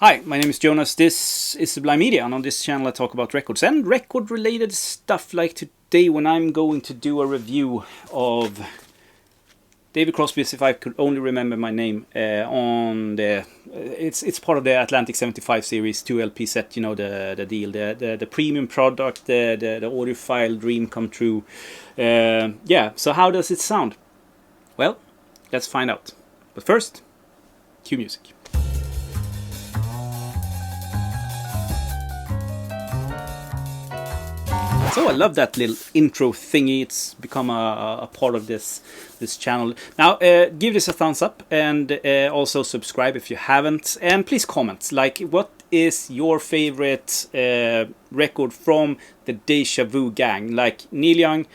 Hi, my name is Jonas. This is Sublime Media, and on this channel I talk about records and record-related stuff, like today when I'm going to do a review of David Crosby's If I Could Only Remember My Name on the... It's part of the Atlantic 75 series 2 LP set, you know, the deal, the premium product, the audiophile dream come true. Yeah, so how does it sound? Well, let's find out. But first, cue music. So I love that little intro thingy. It's become a part of this channel. Now, give this a thumbs up and also subscribe if you haven't. And please comment, like, what is your favorite record from the Deja Vu gang? Like Neil Young,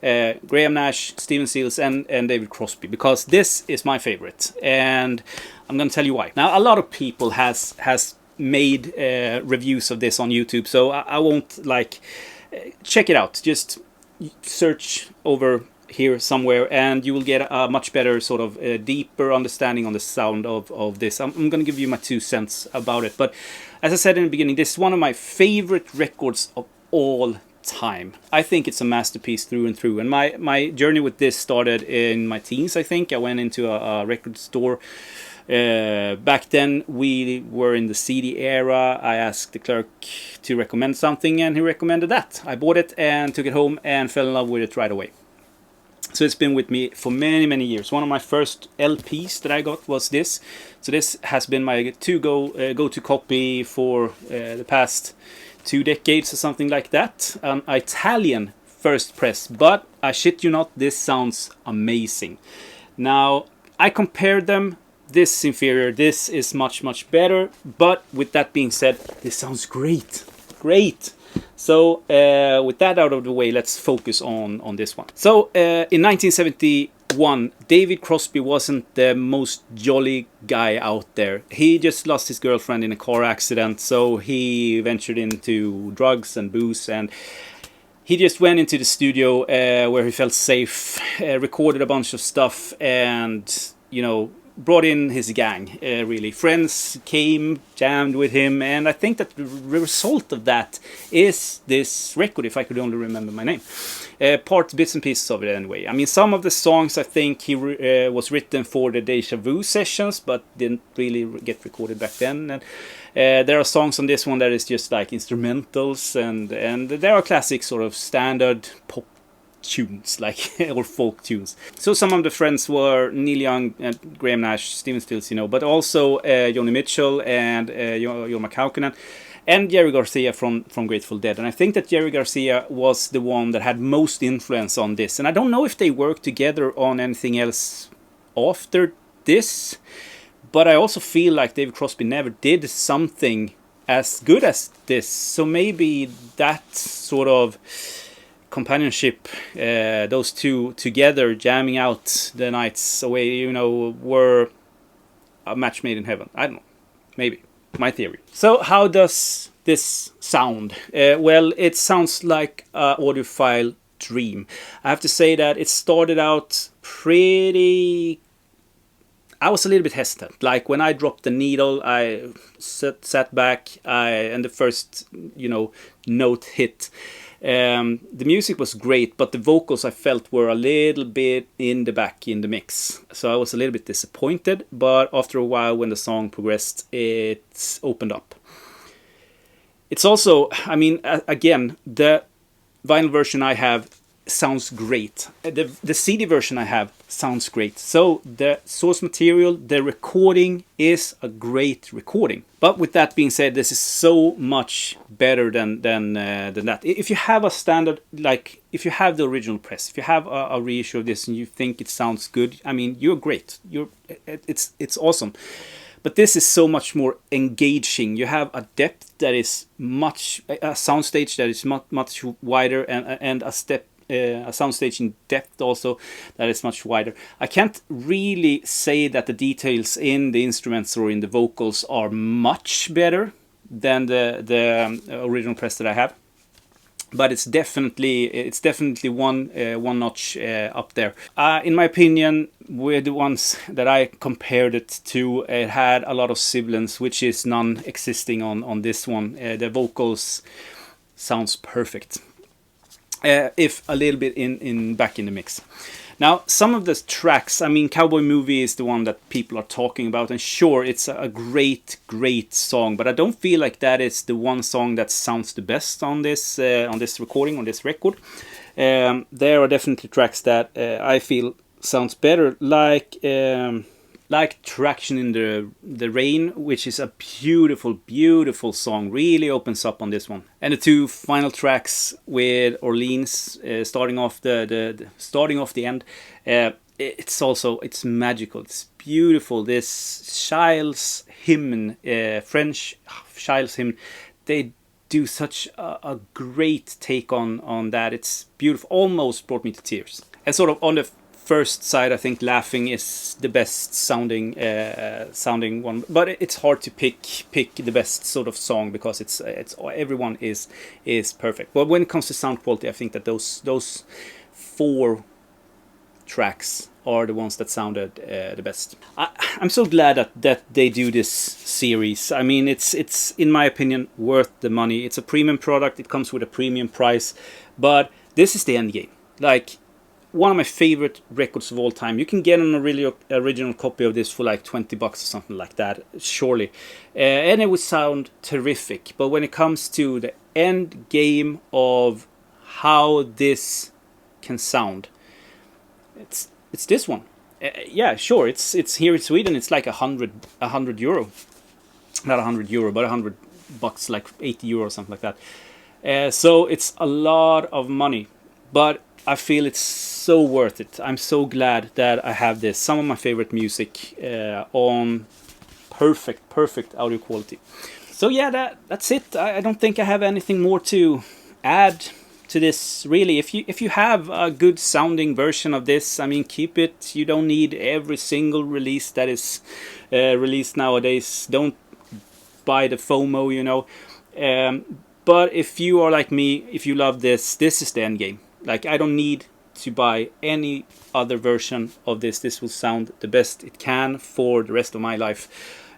Graham Nash, Stephen Stills and David Crosby. Because this is my favorite. And I'm going to tell you why. Now, a lot of people has made reviews of this on YouTube. So I won't, like... check it out. Just search over here somewhere and you will get a much better sort of deeper understanding on the sound of this. I'm going to give you my 2 cents about it. But as I said in the beginning, this is one of my favorite records of all time. I think it's a masterpiece through and through. And my journey with this started in my teens, I think. I went into a record store. Back then we were in the CD era. I asked the clerk to recommend something and he recommended that. I bought it and took it home and fell in love with it right away. So it's been with me for many years. One of my first LPs that I got was this. So this has been my go-to copy for the past 2 decades or something like that. An Italian first press, but I shit you not, this sounds amazing. Now I compared them. This is inferior, this is much better, but with that being said, this sounds great. So with that out of the way, let's focus on this one. So in 1971, David Crosby wasn't the most jolly guy out there. He just lost his girlfriend in a car accident, so he ventured into drugs and booze, and he just went into the studio where he felt safe, recorded a bunch of stuff, and, you know, brought in his gang, really. Friends came, jammed with him, and I think that the result of that is this record, If I Could Only Remember My Name. Bits and pieces of it anyway. I mean, some of the songs I think he was written for the Deja Vu sessions, but didn't really get recorded back then. And there are songs on this one that is just like instrumentals, and there are classic sort of standard pop tunes, like, or folk tunes. So some of the friends were Neil Young and Graham Nash, Stephen Stills, you know, but also Joni Mitchell and Jorma Kaukonen and Jerry Garcia from Grateful Dead. And I think that Jerry Garcia was the one that had most influence on this. And I don't know if they worked together on anything else after this, but I also feel like David Crosby never did something as good as this. So maybe that sort of companionship, those two together jamming out the nights away, you know, were a match made in heaven. I don't know, maybe, my theory. So how does this sound? Well, it sounds like an audiophile dream. I have to say that it started out pretty... I was a little bit hesitant. Like when I dropped the needle, I sat back, and the first, you know, note hit. The music was great, but the vocals I felt were a little bit in the back in the mix. So I was a little bit disappointed, but after a while when the song progressed, it opened up. It's also, I mean, again, the vinyl version I have sounds great. The CD version I have sounds great. So the source material, the recording is a great recording. But with that being said, this is so much better than that. If you have a standard, like if you have the original press, if you have a reissue of this and you think it sounds good, I mean, you're great. It's awesome. But this is so much more engaging. You have a depth that is a soundstage that is much wider, and a soundstage in depth also that is much wider. I can't really say that the details in the instruments or in the vocals are much better than the original press that I have. but it's definitely one notch up there. In my opinion, with the ones that I compared it to, it had a lot of sibilance, which is non-existing on this one. The vocals sounds perfect, if a little bit back in the mix. Now, some of the tracks, I mean, Cowboy Movie is the one that people are talking about, and sure, it's a great song, but I don't feel like that is the one song that sounds the best on this recording, on this record. There are definitely tracks that I feel sounds better, like Traction in the Rain, which is a beautiful song. Really opens up on this one. And the two final tracks with Orleans starting off the end, it's magical. It's beautiful. This Child's Hymn, French Child's Hymn, they do such a great take on that. It's beautiful. Almost brought me to tears. And sort of on the first side, I think Laughing is the best sounding one, but it's hard to pick the best sort of song, because it's everyone is perfect. But when it comes to sound quality, I think that those 4 tracks are the ones that sounded the best. I'm so glad that they do this series. I mean, it's in my opinion worth the money. It's a premium product. It comes with a premium price, but this is the end game. Like, one of my favorite records of all time. You can get an original copy of this for like $20 or something like that, surely. And it would sound terrific. But when it comes to the end game of how this can sound, it's this one. Yeah, sure. It's here in Sweden. It's like 100 euro, not 100 euro, but $100, like 80 euro, something like that. So it's a lot of money, but I feel it's so worth it. I'm so glad that I have this. Some of my favorite music on perfect audio quality. So yeah, that's it. I don't think I have anything more to add to this, really. If you have a good sounding version of this, I mean, keep it. You don't need every single release that is released nowadays. Don't buy the FOMO, you know. But if you are like me, if you love this is the end game. Like, I don't need to buy any other version of this. This will sound the best it can for the rest of my life.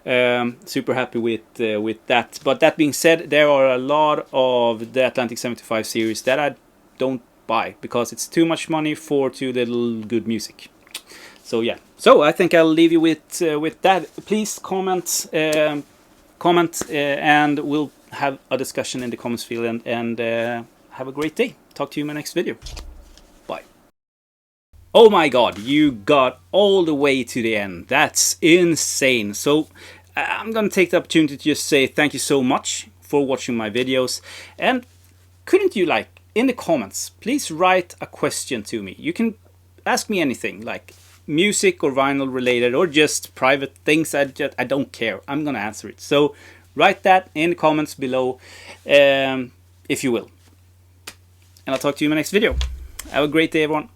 Super happy with that. But that being said, there are a lot of the Atlantic 75 series that I don't buy, because it's too much money for too little good music. So yeah. So I think I'll leave you with that. Please comment, and we'll have a discussion in the comments field. And have a great day. Talk to you in my next video. Bye. Oh my god, you got all the way to the end. That's insane. So I'm gonna take the opportunity to just say thank you so much for watching my videos. And couldn't you, like, in the comments, please write a question to me. You can ask me anything, like music or vinyl related, or just private things. I don't care. I'm gonna answer it. So write that in the comments below, if you will. And I'll talk to you in my next video. Have a great day, everyone.